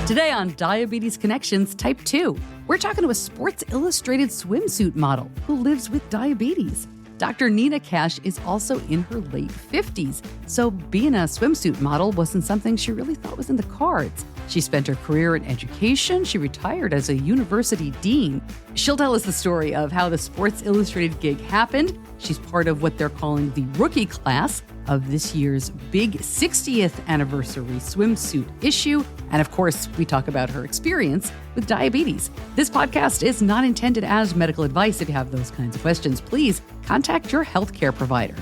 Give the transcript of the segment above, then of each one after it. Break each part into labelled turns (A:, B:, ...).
A: Today on Diabetes Connections Type 2, we're talking to a Sports Illustrated Swimsuit model who lives with diabetes. Dr. Nina Cash is also in her late 50s, so being a swimsuit model wasn't something she really thought was in the cards. She spent her career in education. She retired as a university dean. She'll tell us the story of how the Sports Illustrated gig happened. She's part of what they're calling the rookie class of this year's big 60th anniversary swimsuit issue. And of course, we talk about her experience with diabetes. This podcast is not intended as medical advice. If you have those kinds of questions, please contact your healthcare provider.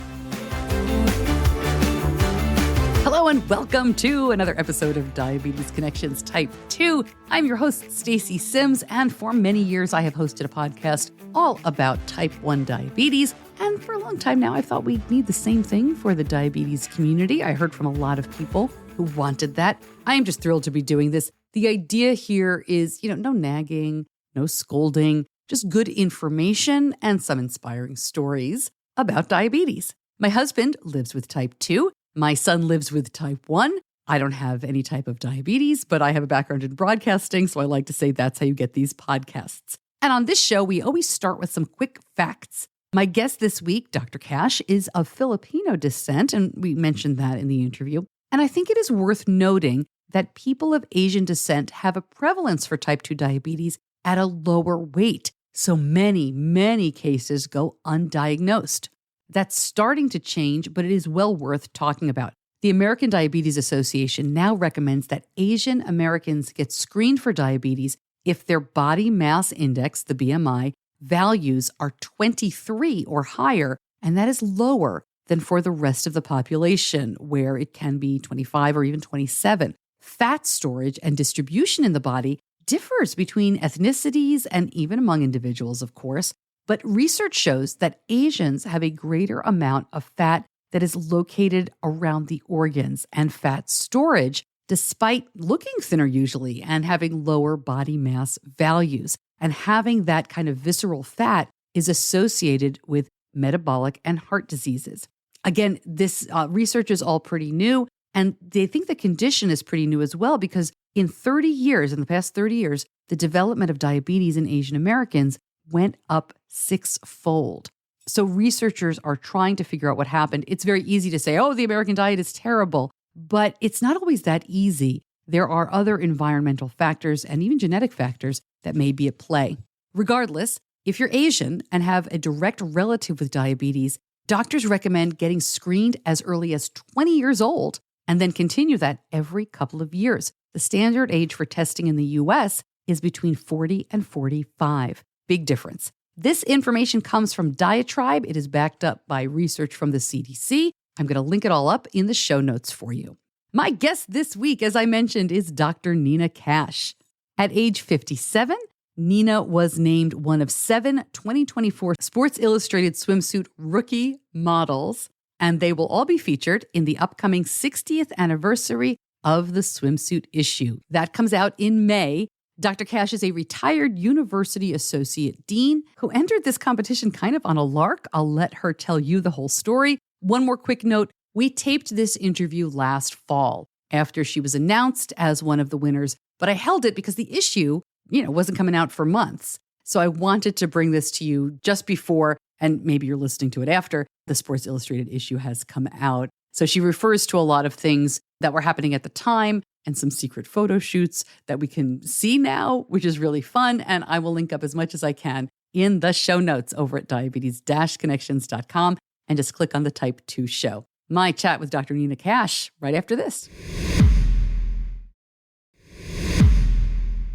A: Hello and welcome to another episode of Diabetes Connections Type 2. I'm your host, Stacey Sims, and for many years I have hosted a podcast all about type 1 diabetes. And for a long time now, I thought we'd need the same thing for the diabetes community. I heard from a lot of people who wanted that. I am just thrilled to be doing this. The idea here is, no nagging, no scolding, just good information and some inspiring stories about diabetes. My husband lives with type 2. My son lives with type 1. I don't have any type of diabetes, but I have a background in broadcasting, so I like to say that's how you get these podcasts. And on this show, we always start with some quick facts. My guest this week, Dr. Cash, is of Filipino descent, and we mentioned that in the interview. And I think it is worth noting that people of Asian descent have a prevalence for type 2 diabetes at a lower weight. So many cases go undiagnosed. That's starting to change, but it is well worth talking about. The American Diabetes Association now recommends that Asian Americans get screened for diabetes if their body mass index, the BMI, values are 23 or higher, and that is lower than for the rest of the population, where it can be 25 or even 27. Fat storage and distribution in the body differs between ethnicities and even among individuals, of course. But research shows that Asians have a greater amount of fat that is located around the organs and fat storage, despite looking thinner usually and having lower body mass values. And having that kind of visceral fat is associated with metabolic and heart diseases. Again, this research is all pretty new, and they think the condition is pretty new as well because in the past 30 years, the development of diabetes in Asian Americans went up 6-fold. So researchers are trying to figure out what happened. It's very easy to say, the American diet is terrible, but it's not always that easy. There are other environmental factors and even genetic factors that may be at play. Regardless, if you're Asian and have a direct relative with diabetes, doctors recommend getting screened as early as 20 years old and then continue that every couple of years. The standard age for testing in the U.S. is between 40 and 45. Big difference. This information comes from Diatribe. It is backed up by research from the CDC. I'm going to link it all up in the show notes for you. My guest this week, as I mentioned, is Dr. Nina Cash. At age 57, Nina was named one of 7 2024 Sports Illustrated Swimsuit rookie models, and they will all be featured in the upcoming 60th anniversary of the swimsuit issue. That comes out in May. Dr. Cash is a retired university associate dean who entered this competition kind of on a lark. I'll let her tell you the whole story. One more quick note. We taped this interview last fall after she was announced as one of the winners, but I held it because the issue, wasn't coming out for months. So I wanted to bring this to you just before, and maybe you're listening to it after, the Sports Illustrated issue has come out. So she refers to a lot of things that were happening at the time and some secret photo shoots that we can see now, which is really fun. And I will link up as much as I can in the show notes over at diabetes-connections.com and just click on the Type 2 show. My chat with Dr. Nina Cash right after this.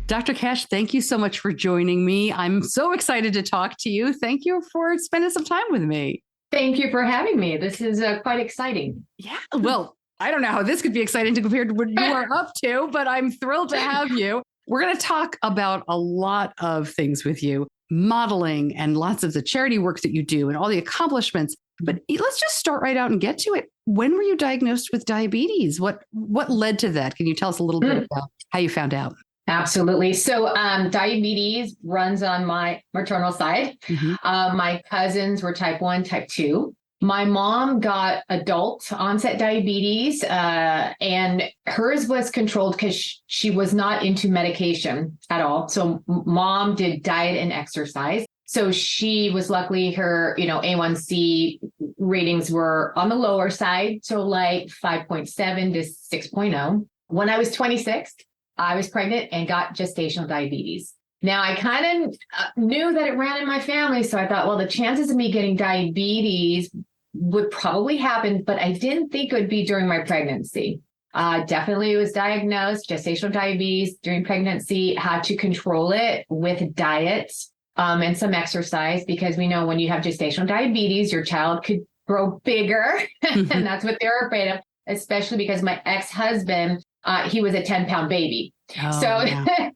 A: Dr. Cash, thank you so much for joining me. I'm so excited to talk to you. Thank you for spending some time with me.
B: Thank you for having me. This is quite exciting.
A: Yeah, well, I don't know how this could be exciting to compare to what you are up to, but I'm thrilled to have you. We're going to talk about a lot of things with you, modeling and lots of the charity work that you do and all the accomplishments. But let's just start right out and get to it. When were you diagnosed with diabetes? What led to that? Can you tell us a little bit about how you found out?
B: Absolutely. So diabetes runs on my maternal side. Mm-hmm. My cousins were type 1, type 2. My mom got adult onset diabetes, and hers was controlled because she was not into medication at all. So mom did diet and exercise. So she was luckily her, A1C ratings were on the lower side. So like 5.7 to 6.0. When I was 26, I was pregnant and got gestational diabetes. Now, I kind of knew that it ran in my family. So I thought, well, the chances of me getting diabetes would probably happen, but I didn't think it would be during my pregnancy. Definitely was diagnosed gestational diabetes during pregnancy, had to control it with diet and some exercise, because we know when you have gestational diabetes, your child could grow bigger. And that's what they're afraid of, especially because my ex-husband, he was a 10-pound baby.
A: Oh,
B: so,
A: yeah.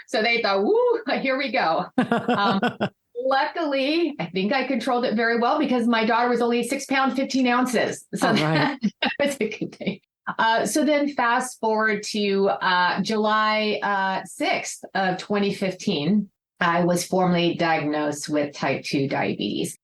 B: so they thought, woo, here we go. Luckily, I think I controlled it very well because my daughter was only 6 pounds, 15 ounces. So that was a good thing. So then fast forward to July 6th of 2015, I was formally diagnosed with type 2 diabetes.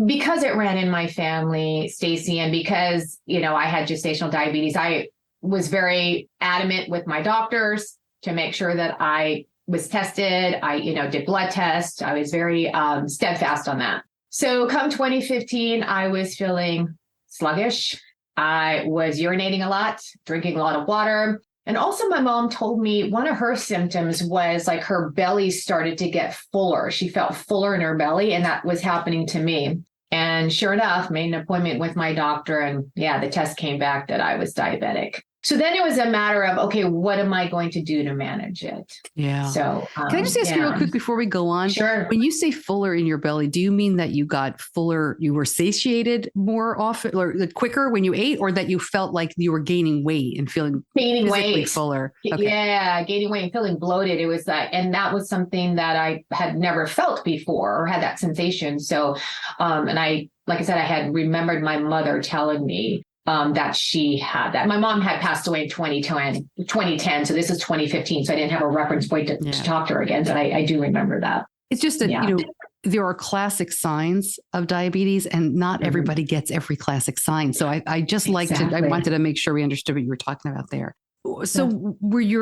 B: Because it ran in my family, Stacy, and because, I had gestational diabetes, I was very adamant with my doctors to make sure that I was tested. I, did blood tests. I was very steadfast on that. So come 2015, I was feeling sluggish. I was urinating a lot, drinking a lot of water. And also my mom told me one of her symptoms was like her belly started to get fuller. She felt fuller in her belly, and that was happening to me. And sure enough, made an appointment with my doctor, and the test came back that I was diabetic. So then it was a matter of, okay, what am I going to do to manage it?
A: Yeah.
B: So
A: can I just ask you real quick before we go on?
B: Sure.
A: When you say fuller in your belly, do you mean that you got fuller, you were satiated more often or quicker when you ate, or that you felt like you were gaining weight and feeling physically fuller? Okay.
B: Yeah, gaining weight and feeling bloated. It was that, and that was something that I had never felt before or had that sensation. So, and I, like I said, I had remembered my mother telling me that she had that. My mom had passed away in 2010. So this is 2015. So I didn't have a reference point to talk to her again, but I do remember that.
A: It's just that, there are classic signs of diabetes, and not everybody gets every classic sign. So I just I wanted to make sure we understood what you were talking about there. So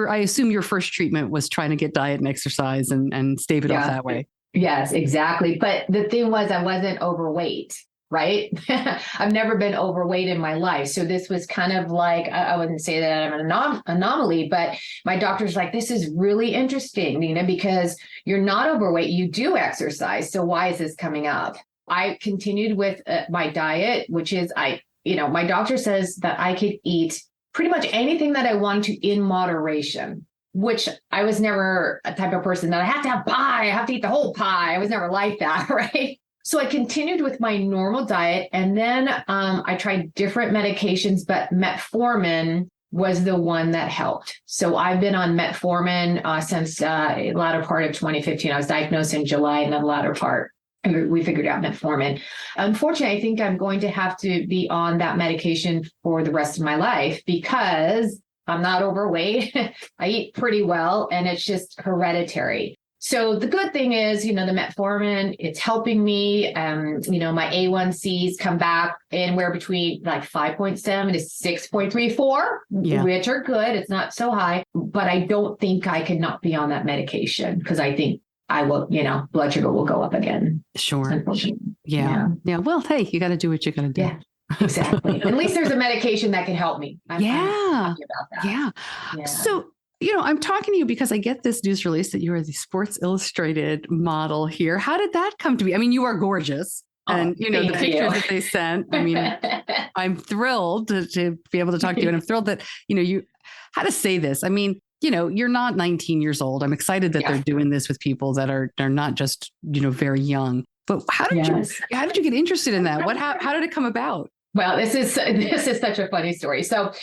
A: I assume your first treatment was trying to get diet and exercise and stave it off that way.
B: Yes, exactly. But the thing was, I wasn't overweight. Right? I've never been overweight in my life. So this was kind of like, I wouldn't say that I'm an anomaly, but my doctor's like, this is really interesting, because you're not overweight, you do exercise. So why is this coming up? I continued with my diet, which is my doctor says that I could eat pretty much anything that I want to in moderation, which I was never a type of person that I have to have pie. I have to eat the whole pie. I was never like that. Right. So I continued with my normal diet, and then I tried different medications, but metformin was the one that helped. So I've been on metformin since the latter part of 2015. I was diagnosed in July, and then the latter part, we figured out metformin. Unfortunately, I think I'm going to have to be on that medication for the rest of my life because I'm not overweight. I eat pretty well, and it's just hereditary. So the good thing is, the metformin, it's helping me. My A1Cs come back anywhere between like 5.7 to 6.34, which are good. It's not so high, but I don't think I could not be on that medication because I think I will, blood sugar will go up again.
A: Sure.
B: Unfortunately.
A: Yeah. Well, hey, you got to do what you got to do.
B: Yeah. Exactly. At least there's a medication that can help me. I'm happy about that.
A: Yeah. So, I'm talking to you because I get this news release that you are the Sports Illustrated model here. How did that come to be? I mean, you are gorgeous. And, the pictures that they sent, I mean, I'm thrilled to be able to talk to you. And I'm thrilled that, how to say this? I mean, you're not 19 years old. I'm excited that they're doing this with people that are not just, very young. But how did you get interested in that? How did it come about?
B: Well, this is such a funny story. So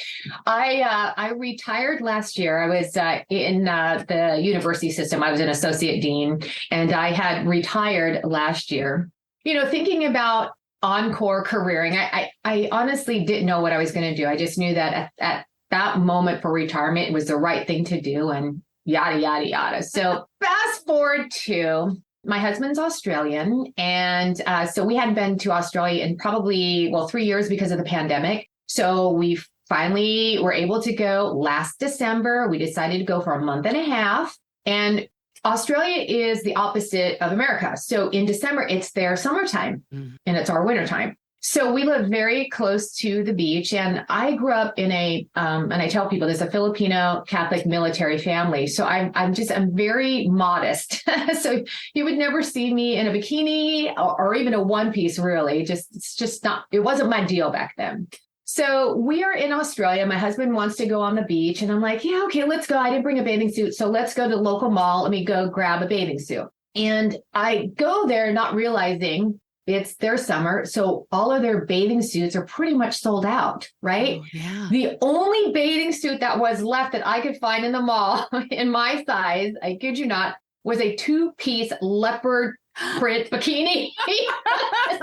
B: I retired last year. I was in the university system. I was an associate dean, and I had retired last year. Thinking about encore careering, I honestly didn't know what I was going to do. I just knew that at that moment for retirement, it was the right thing to do, and yada, yada, yada. So fast forward to My husband's Australian. And so we hadn't been to Australia in probably, 3 years because of the pandemic. So we finally were able to go last December. We decided to go for a month and a half. And Australia is the opposite of America. So in December, it's their summertime and it's our wintertime. So we live very close to the beach. And I grew up in and I tell people there's a Filipino Catholic military family. So I'm very modest. So you would never see me in a bikini or even a one piece, really. It's just not, it wasn't my deal back then. So we are in Australia. My husband wants to go on the beach. And I'm like, yeah, okay, let's go. I didn't bring a bathing suit. So let's go to the local mall. Let me go grab a bathing suit. And I go there not realizing it's their summer. So all of their bathing suits are pretty much sold out, right?
A: Oh, yeah.
B: The only bathing suit that was left that I could find in the mall in my size, I kid you not, was a 2-piece leopard print bikini. I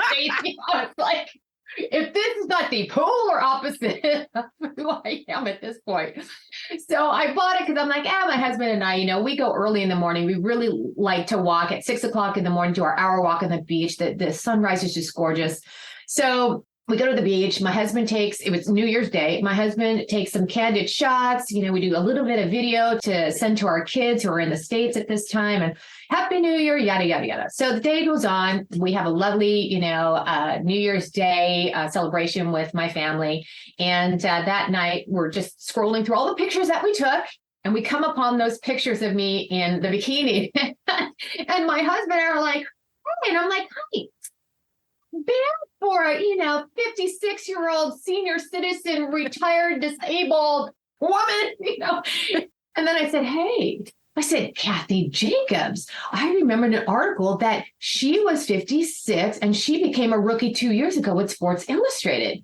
B: was like, if this is not the polar opposite of who I am at this point. So I bought it because I'm like, my husband and I, we go early in the morning. We really like to walk at 6 o'clock in the morning, do our hour walk on the beach. The sunrise is just gorgeous. So we go to the beach. My husband it was New Year's Day. My husband takes some candid shots. We do a little bit of video to send to our kids who are in the States at this time. And Happy New Year, yada, yada, yada. So the day goes on. We have a lovely, New Year's Day celebration with my family. And that night, we're just scrolling through all the pictures that we took. And we come upon those pictures of me in the bikini. And my husband and I are like, hey, and I'm like, hey, bad for a 56-year-old senior citizen, retired, disabled woman, And then I said, Kathy Jacobs, I remember an article that she was 56 and she became a rookie 2 years ago with Sports Illustrated.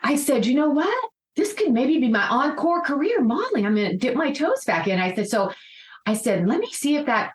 B: I said, you know what? This could maybe be my encore career modeling. I'm going to dip my toes back in. I said, let me see if that,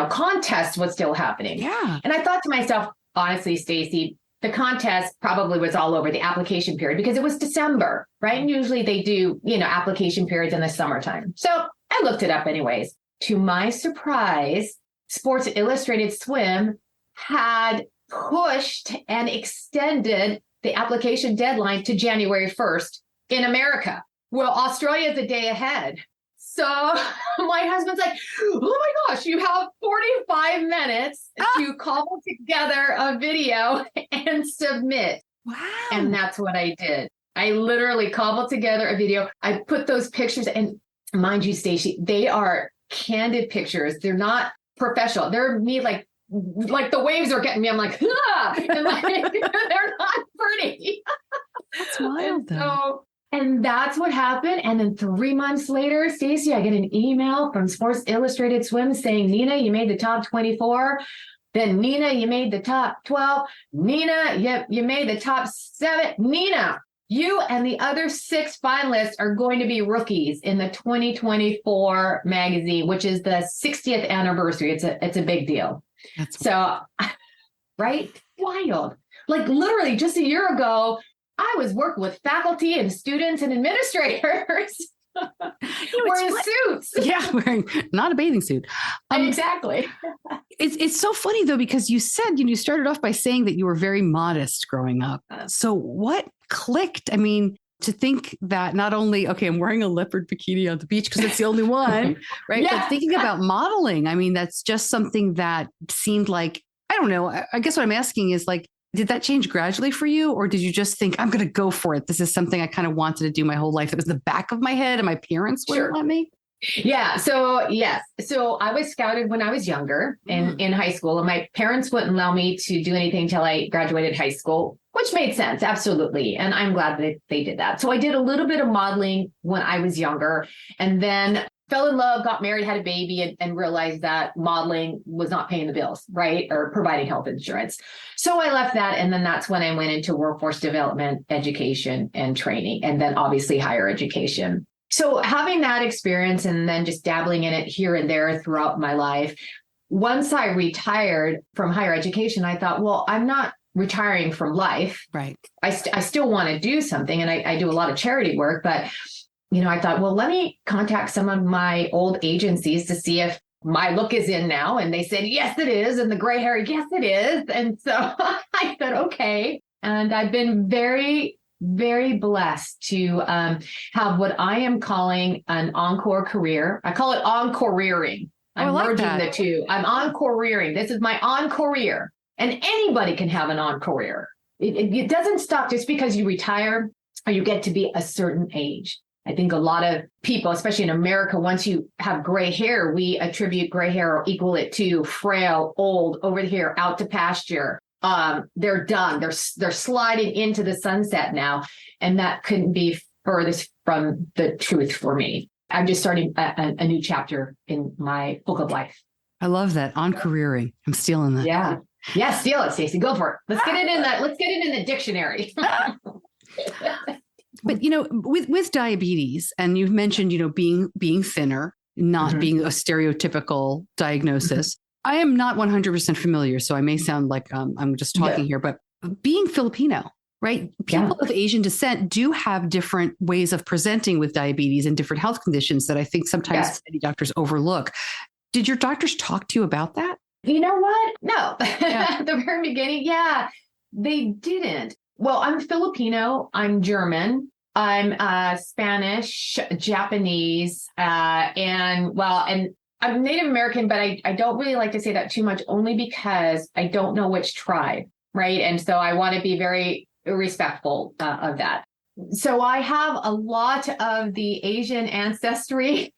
B: contest was still happening.
A: Yeah.
B: And I thought to myself, honestly, Stacey, the contest probably was all over the application period because it was December, right? And usually they do, application periods in the summertime. So I looked it up anyways. To my surprise, Sports Illustrated Swim had pushed and extended the application deadline to January 1st in America. Well, Australia is a day ahead. So my husband's like, oh my gosh, you have 45 minutes to cobble together a video and submit.
A: Wow.
B: And that's what I did. I literally cobbled together a video. I put those pictures, and mind you, Stacey, they are candid pictures. They're not professional. They're me like the waves are getting me. I'm like, and they're not pretty.
A: That's wild, though.
B: And that's what happened. And then 3 months later, Stacey, I get an email from Sports Illustrated Swim saying, Nina, you made the top 24. Then Nina, you made the top 12. Nina, you made the top 7. Nina, you and the other 6 finalists are going to be rookies in the 2024 magazine, which is the 60th anniversary. It's a big deal. So, right? Wild. Like literally just a year ago, I was working with faculty and students and administrators wearing suits.
A: Yeah, wearing not a bathing suit.
B: Exactly.
A: It's so funny, though, because you said, you started off by saying that you were very modest growing up. So what clicked? I mean, to think that not only, okay, I'm wearing a leopard bikini on the beach because it's the only one, right?
B: Yeah.
A: But thinking about modeling, I mean, that's just something that seemed like, I don't know. I guess what I'm asking is like, did that change gradually for you? Or did you just think, I'm going to go for it? This is something I kind of wanted to do my whole life. It was in the back of my head and my parents wouldn't let me.
B: Yeah. So yes. So I was scouted when I was younger in high school, and my parents wouldn't allow me to do anything until I graduated high school, which made sense. Absolutely. And I'm glad that they did that. So I did a little bit of modeling when I was younger, and then fell in love, got married, had a baby, and realized that modeling was not paying the bills, right? Or providing health insurance. So I left that. And then that's when I went into workforce development, education, and training, and then obviously higher education. So having that experience and then just dabbling in it here and there throughout my life, once I retired from higher education, I thought, well, I'm not retiring from life.
A: Right.
B: I still want to do something. And I do a lot of charity work, but I thought, well, let me contact some of my old agencies to see if my look is in now. And they said, yes, it is. And the gray hair, yes, it is. And so I said, okay. And I've been very, very blessed to have what I am calling an encore career. I call it encore-rearing. I'm merging the two. I'm encore-rearing. This is my encore-rear. And anybody can have an encore-rear. It doesn't stop just because you retire or you get to be a certain age. I think a lot of people, especially in America, once you have gray hair, we attribute gray hair or equal it to frail, old, over here, out to pasture. They're done. They're sliding into the sunset now. And that couldn't be furthest from the truth for me. I'm just starting a new chapter in my book of life.
A: I love that. On careering. I'm stealing that.
B: Yeah. Yeah. Steal it, Stacey. Go for it. Let's get it in the dictionary.
A: But, with diabetes, and you've mentioned, being thinner, not being a stereotypical diagnosis. I am not 100% familiar, so I may sound like I'm just talking here, but being Filipino, right? People of Asian descent do have different ways of presenting with diabetes and different health conditions that I think sometimes many doctors overlook. Did your doctors talk to you about that?
B: You know what? No. At the very beginning, they didn't. Well, I'm Filipino, I'm German, I'm Spanish, Japanese, and I'm Native American, but I don't really like to say that too much, only because I don't know which tribe, right? And so I want to be very respectful of that. So I have a lot of the Asian ancestry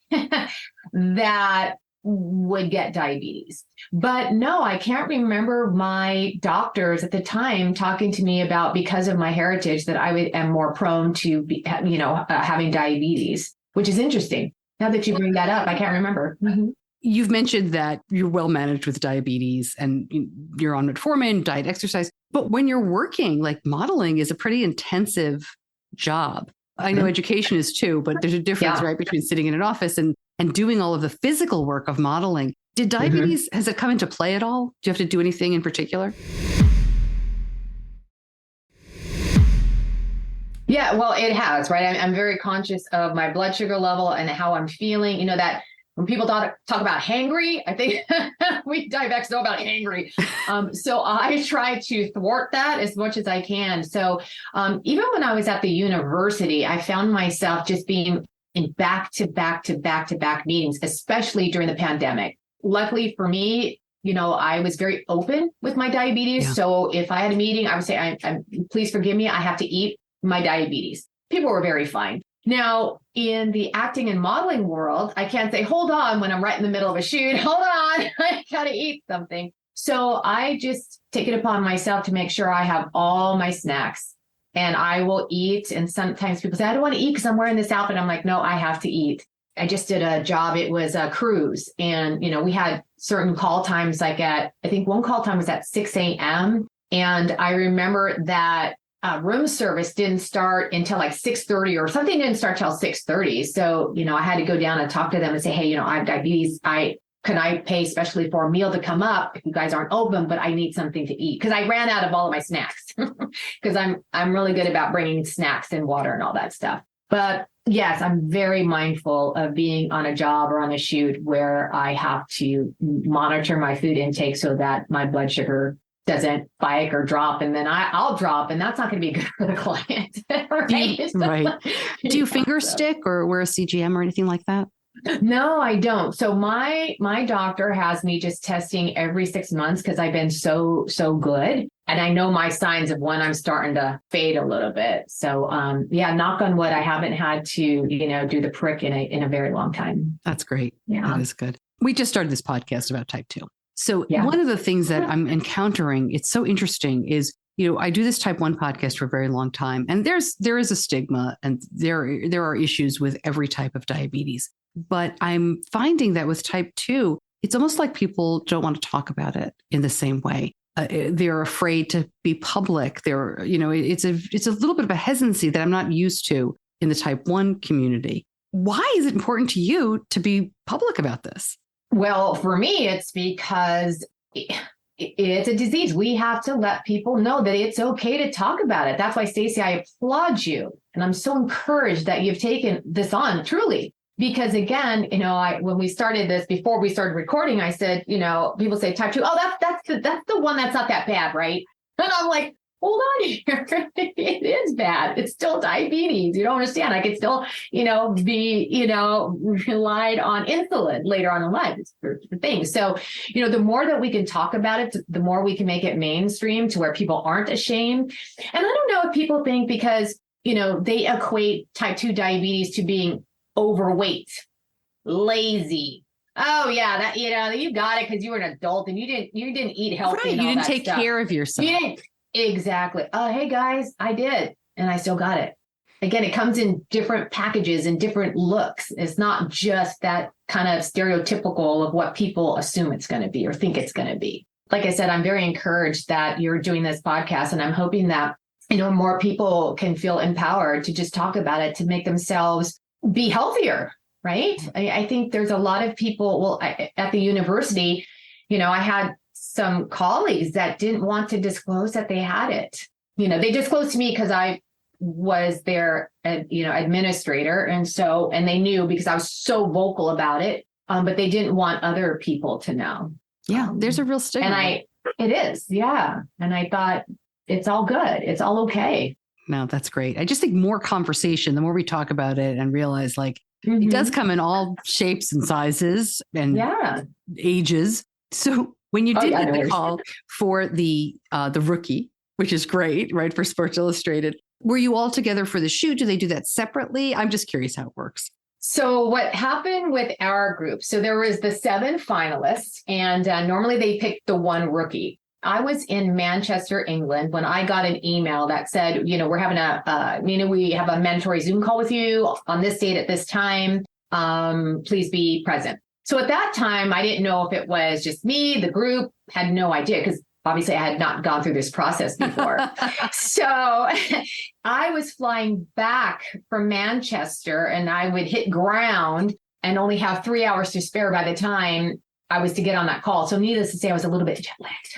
B: that would get diabetes. But no, I can't remember my doctors at the time talking to me about, because of my heritage, that I am more prone to be, having diabetes, which is interesting. Now that you bring that up, I can't remember. Mm-hmm.
A: You've mentioned that you're well managed with diabetes and you're on metformin, diet, exercise. But when you're working, like modeling is a pretty intensive job. I know education is too, but there's a difference, right, between sitting in an office and doing all of the physical work of modeling. Did diabetes, has it come into play at all? Do you have to do anything in particular?
B: Yeah, well, it has, right? I'm very conscious of my blood sugar level and how I'm feeling. That when people talk about hangry, I think we diabetics know about hangry. So I try to thwart that as much as I can. So even when I was at the university, I found myself just being in back-to-back meetings, especially during the pandemic. Luckily for me, I was very open with my diabetes. Yeah. So if I had a meeting, I would say, please forgive me, I have to eat my diabetes. People were very fine. Now, in the acting and modeling world, I can't say, hold on, when I'm right in the middle of a shoot, hold on, I got to eat something. So I just take it upon myself to make sure I have all my snacks. And I will eat. And sometimes people say, I don't want to eat because I'm wearing this outfit. I'm like, no, I have to eat. I just did a job. It was a cruise. And, we had certain call times, I think one call time was at 6 a.m. And I remember that room service didn't start until like 6:30 or something didn't start till 6:30. So, I had to go down and talk to them and say, hey, I have diabetes. Can I pay especially for a meal to come up if you guys aren't open, but I need something to eat? Because I ran out of all of my snacks because I'm really good about bringing snacks and water and all that stuff. But yes, I'm very mindful of being on a job or on a shoot where I have to monitor my food intake so that my blood sugar doesn't spike or drop, and then I'll drop, and that's not going to be good for the client.
A: Right. Do you finger stick or wear a CGM or anything like that?
B: No, I don't. So my doctor has me just testing every 6 months because I've been so good. And I know my signs of when I'm starting to fade a little bit. So knock on wood, I haven't had to, do the prick in a very long time.
A: That's great. Yeah. That is good. We just started this podcast about type 2. So one of the things that I'm encountering, it's so interesting, is I do this type 1 podcast for a very long time, and there is a stigma, and there are issues with every type of diabetes. But I'm finding that with type 2, it's almost like people don't want to talk about it in the same way. They're afraid to be public. It's a little bit of a hesitancy that I'm not used to in the type 1 community. Why is it important to you to be public about this?
B: Well, for me, it's because it's a disease. We have to let people know that it's okay to talk about it. That's why, Stacey, I applaud you. And I'm so encouraged that you've taken this on, truly. Because again, when we started this, before we started recording, I said, people say type 2. Oh, that's the one that's not that bad, right? And I'm like, hold on here. It is bad. It's still diabetes. You don't understand. I could still, be, relied on insulin later on in life. It's the thing. So, the more that we can talk about it, the more we can make it mainstream to where people aren't ashamed. And I don't know if people think because, they equate type 2 diabetes to being overweight, lazy. Oh yeah, that you got it because you were an adult and you didn't eat healthy.
A: Right,
B: and
A: you
B: all
A: didn't
B: that
A: take
B: stuff.
A: care of yourself.
B: You didn't. Exactly. Hey guys, I did, and I still got it. Again, it comes in different packages and different looks. It's not just that kind of stereotypical of what people assume it's going to be or think it's going to be. Like I said, I'm very encouraged that you're doing this podcast, and I'm hoping that more people can feel empowered to just talk about it, to make themselves be healthier, right? I think there's a lot of people, at the university, I had some colleagues that didn't want to disclose that they had it. They disclosed to me because I was their, administrator. And they knew because I was so vocal about it, but they didn't want other people to know.
A: Yeah, there's a real stigma.
B: And it is, yeah. And I thought, it's all good. It's all okay.
A: No, that's great. I just think more conversation, the more we talk about it and realize it does come in all shapes and sizes and ages. So when you did get the call for the rookie, which is great, right, for Sports Illustrated, were you all together for the shoot? Do they do that separately? I'm just curious how it works.
B: So what happened with our group? So there was the 7 finalists, and normally they picked the one rookie. I was in Manchester, England, when I got an email that said, we're having we have a mandatory Zoom call with you on this date at this time. Please be present. So at that time, I didn't know if it was just me, the group, had no idea because obviously I had not gone through this process before. So I was flying back from Manchester and I would hit ground and only have 3 hours to spare by the time I was to get on that call. So needless to say, I was a little bit jet lagged.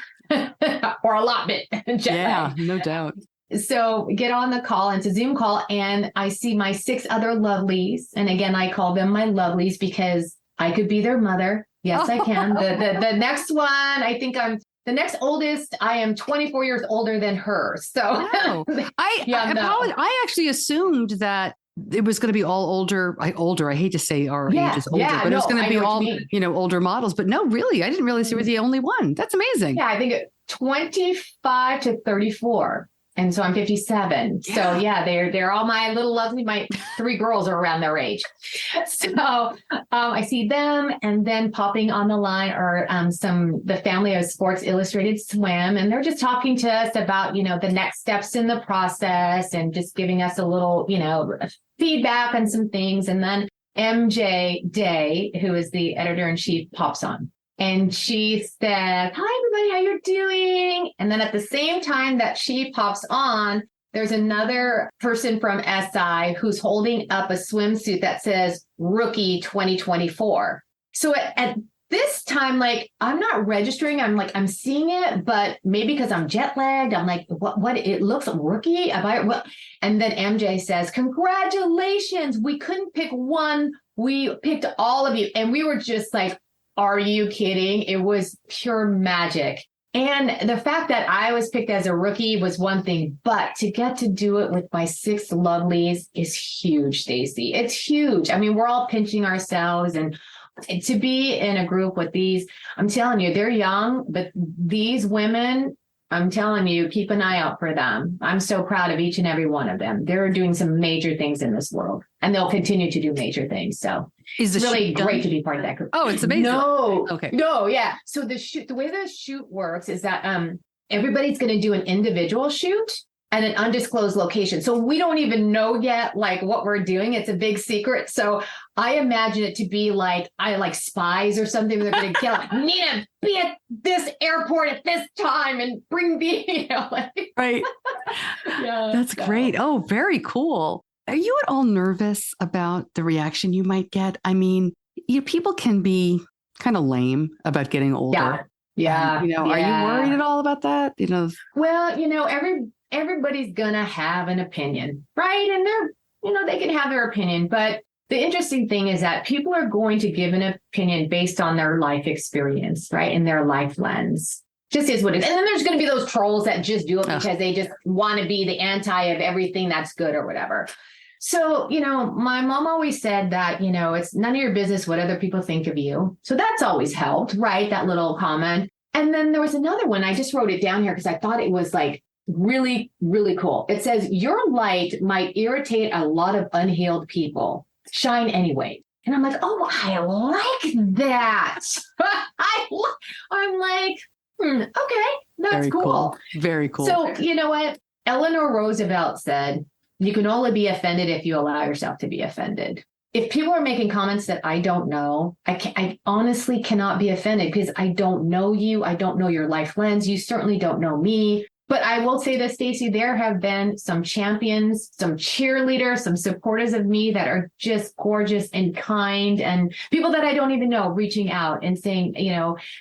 B: Or a lot bit jet lagged.
A: Yeah, no doubt.
B: So get on the call, and it's a Zoom call, and I see my 6 other lovelies. And again, I call them my lovelies because I could be their mother. Yes, I can. The next one, I think I'm the next oldest. I am 24 years older than her. So
A: wow. I actually assumed that it was going to be all older. I hate to say our age is older, but it was going to be all, older models. But no, really, I didn't realize you were the only one. That's amazing.
B: Yeah, I think 25 to 34. And so I'm 57. Yeah. So yeah, they're all my little lovely, my 3 girls are around their age. So I see them, and then popping on the line are the family of Sports Illustrated Swim. And they're just talking to us about, the next steps in the process and just giving us a little, feedback on some things. And then MJ Day, who is the editor-in-chief, pops on. And she said, "Hi, everybody, how you're doing?" And then at the same time that she pops on, there's another person from SI who's holding up a swimsuit that says Rookie 2024. So at this time, I'm not registering. I'm seeing it, but maybe because I'm jet lagged, I'm like, what? It looks like Rookie. And then MJ says, "Congratulations. We couldn't pick one. We picked all of you." And we were just like, are you kidding? It was pure magic. And the fact that I was picked as a rookie was one thing, but to get to do it with my 6 lovelies is huge, Stacey. It's huge. I mean, we're all pinching ourselves, and to be in a group with these, I'm telling you, they're young, but these women, I'm telling you, keep an eye out for them. I'm so proud of each and every one of them. They're doing some major things in this world, and they'll continue to do major things. So it's really great to be part of that group.
A: Oh, it's amazing.
B: No, yeah. So the way the shoot works is that everybody's going to do an individual shoot at an undisclosed location. So we don't even know yet, what we're doing. It's a big secret. So I imagine it to be like spies or something. They're going to kill. Need to be at this airport at this time and bring the,
A: right.
B: Yeah,
A: that's great. Oh, very cool. Are you at all nervous about the reaction you might get? I mean, people can be kind of lame about getting older.
B: Yeah.
A: Are you worried at all about that?
B: Well, everybody's going to have an opinion, right? And they can have their opinion, but the interesting thing is that people are going to give an opinion based on their life experience, right? And their life lens. Just is what it is. And then there's going to be those trolls that just do it because they just want to be the anti of everything that's good or whatever. So, my mom always said that, it's none of your business what other people think of you. So that's always helped, right? That little comment. And then there was another one. I just wrote it down here because I thought it was like really, really cool. It says, your light might irritate a lot of unhealed people. Shine anyway. And I'm like, oh, I like that. I'm like, okay, that's
A: Very
B: cool.
A: Very cool.
B: So you know what? Eleanor Roosevelt said, you can only be offended if you allow yourself to be offended. If people are making comments that I don't know, I honestly cannot be offended because I don't know you. I don't know your life lens. You certainly don't know me. But I will say this, Stacey, there have been some champions, some cheerleaders, some supporters of me that are just gorgeous and kind, and people that I don't even know reaching out and saying,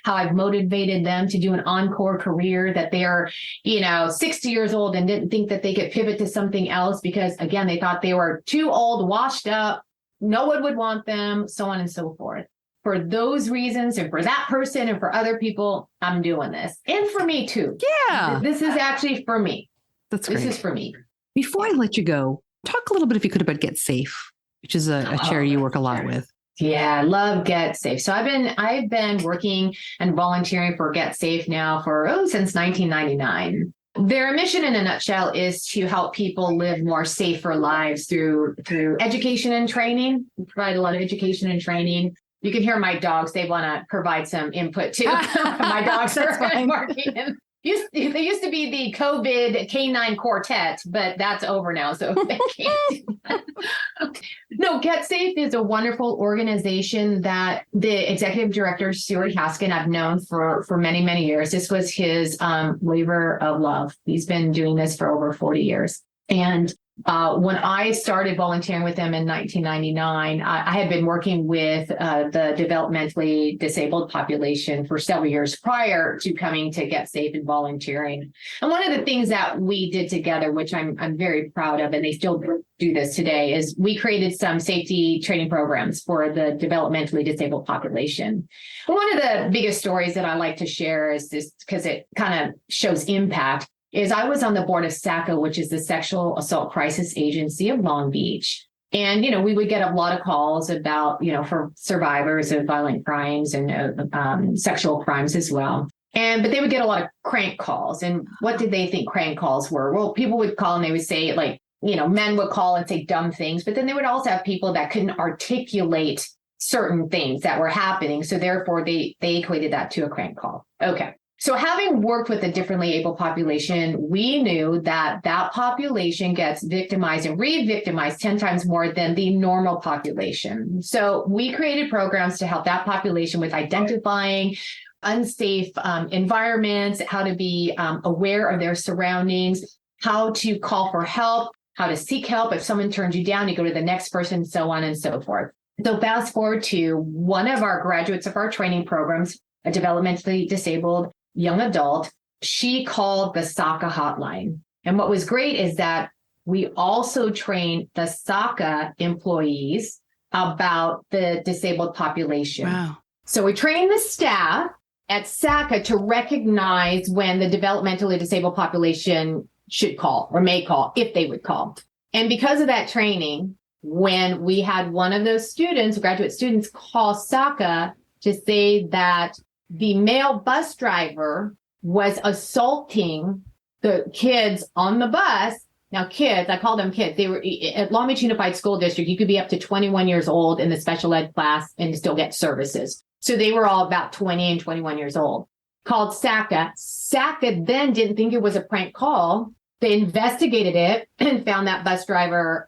B: how I've motivated them to do an encore career, that they are, 60 years old and didn't think that they could pivot to something else because, again, they thought they were too old, washed up, no one would want them, so on and so forth. For those reasons and for that person and for other people, I'm doing this. And for me too.
A: Yeah.
B: This is actually for me.
A: That's great.
B: This is for me.
A: Before I let you go, talk a little bit, if you could, about Get Safe, which is a charity you work a lot with.
B: Yeah, I love Get Safe. So I've been working and volunteering for Get Safe now since 1999. Their mission in a nutshell is to help people live more safer lives through education and training. We provide a lot of education and training. You can hear my dogs. They want to provide some input too. My dogs are working. They used to be the COVID canine quartet, but that's over now. So they can't do that. No, Get Safe is a wonderful organization that the executive director, Stuart Haskin, I've known for many, many years. This was his labor of love. He's been doing this for over 40 years. And when I started volunteering with them in 1999, I had been working with the developmentally disabled population for several years prior to coming to Get Safe and volunteering. And one of the things that we did together, which I'm very proud of, and they still do this today, is we created some safety training programs for the developmentally disabled population. And one of the biggest stories that I like to share is this, because it kind of shows impact, is I was on the board of CeQur, which is the Sexual Assault Crisis Agency of Long Beach. And, we would get a lot of calls about, for survivors of violent crimes and sexual crimes as well. But they would get a lot of crank calls. And what did they think crank calls were? Well, people would call and they would say, like, men would call and say dumb things, but then they would also have people that couldn't articulate certain things that were happening. So therefore, they equated that to a crank call. Okay. So having worked with the differently able population, we knew that population gets victimized and re-victimized 10 times more than the normal population. So we created programs to help that population with identifying unsafe environments, how to be aware of their surroundings, how to call for help, how to seek help. If someone turns you down, you go to the next person, so on and so forth. So fast forward to one of our graduates of our training programs, a developmentally disabled young adult. She called the CeQur hotline. And what was great is that we also trained the CeQur employees about the disabled population.
A: Wow.
B: So we trained the staff at CeQur to recognize when the developmentally disabled population should call or may call, if they would call. And because of that training, when we had one of those students, graduate students, call CeQur to say that the male bus driver was assaulting the kids on the bus. Now, kids, I call them kids. They were at Long Beach Unified School District. You could be up to 21 years old in the special ed class and still get services. So they were all about 20 and 21 years old. Called CeQur. CeQur then didn't think it was a prank call. They investigated it and found that bus driver.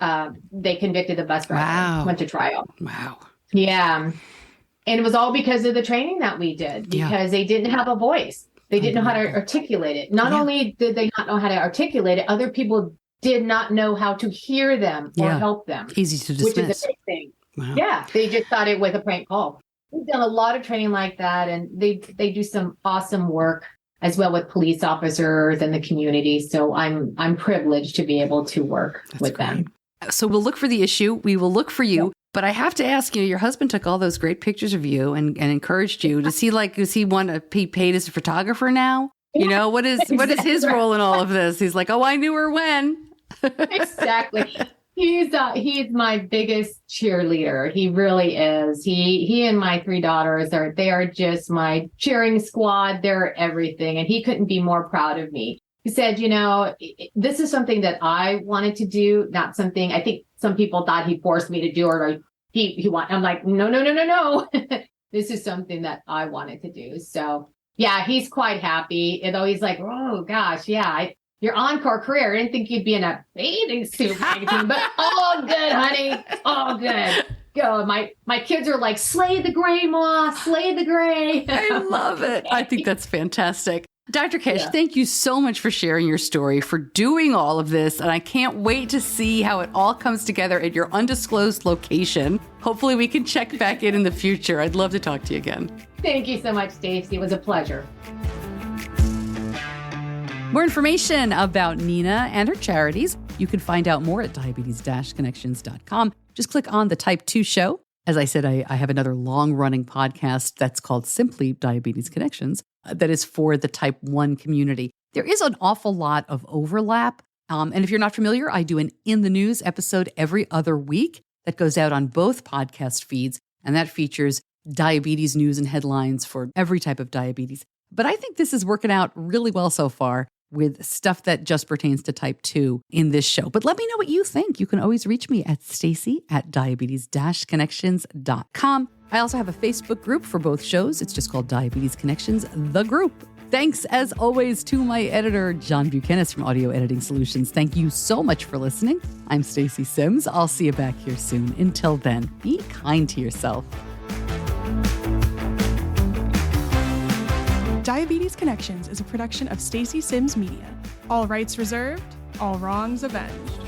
B: They convicted the bus driver.
A: Wow.
B: Went to trial.
A: Wow.
B: Yeah. And it was all because of the training that we did, because they didn't have a voice. They didn't know how to articulate it. Not only did they not know how to articulate it, other people did not know how to hear them or help them.
A: Easy to dismiss.
B: Which is a big thing.
A: Wow.
B: Yeah, they just thought it was a prank call. We've done a lot of training like that, and they do some awesome work as well with police officers and the community. So I'm privileged to be able to work with them.
A: So we'll look for the issue. We will look for you. But I have to ask you, your husband took all those great pictures of you and encouraged you. Does he want to be paid as a photographer now? You know, what is his role in all of this? He's like, oh, I knew her when.
B: Exactly. He's my biggest cheerleader. He really is. He and my 3 daughters are just my cheering squad. They're everything. And he couldn't be more proud of me. He said, you know, this is something that I wanted to do, not something I think some people thought he forced me to do or I'm like, no. This is something that I wanted to do. So yeah, he's quite happy. Although he's like, oh gosh, yeah, your encore career. I didn't think you'd be in a bathing suit magazine, but all good, honey. All good. Go. My kids are like, slay the gray, Ma, slay the gray.
A: I love it. I think that's fantastic. Dr. Kesh, thank you so much for sharing your story, for doing all of this. And I can't wait to see how it all comes together at your undisclosed location. Hopefully we can check back in the future. I'd love to talk to you again.
B: Thank you so much, Stacey. It was a pleasure.
A: More information about Nina and her charities, you can find out more at diabetes-connections.com. Just click on the Type 2 show. As I said, I have another long-running podcast that's called Simply Diabetes Connections that is for the Type 1 community. There is an awful lot of overlap. And if you're not familiar, I do an In the News episode every other week that goes out on both podcast feeds, and that features diabetes news and headlines for every type of diabetes. But I think this is working out really well so far with stuff that just pertains to type 2 in this show. But let me know what you think. You can always reach me at stacy@diabetes-connections.com. I also have a Facebook group for both shows. It's just called Diabetes Connections, the group. Thanks, as always, to my editor, John Buchanan from Audio Editing Solutions. Thank you so much for listening. I'm Stacey Sims. I'll see you back here soon. Until then, be kind to yourself.
C: Diabetes Connections is a production of Stacey Sims Media. All rights reserved, all wrongs avenged.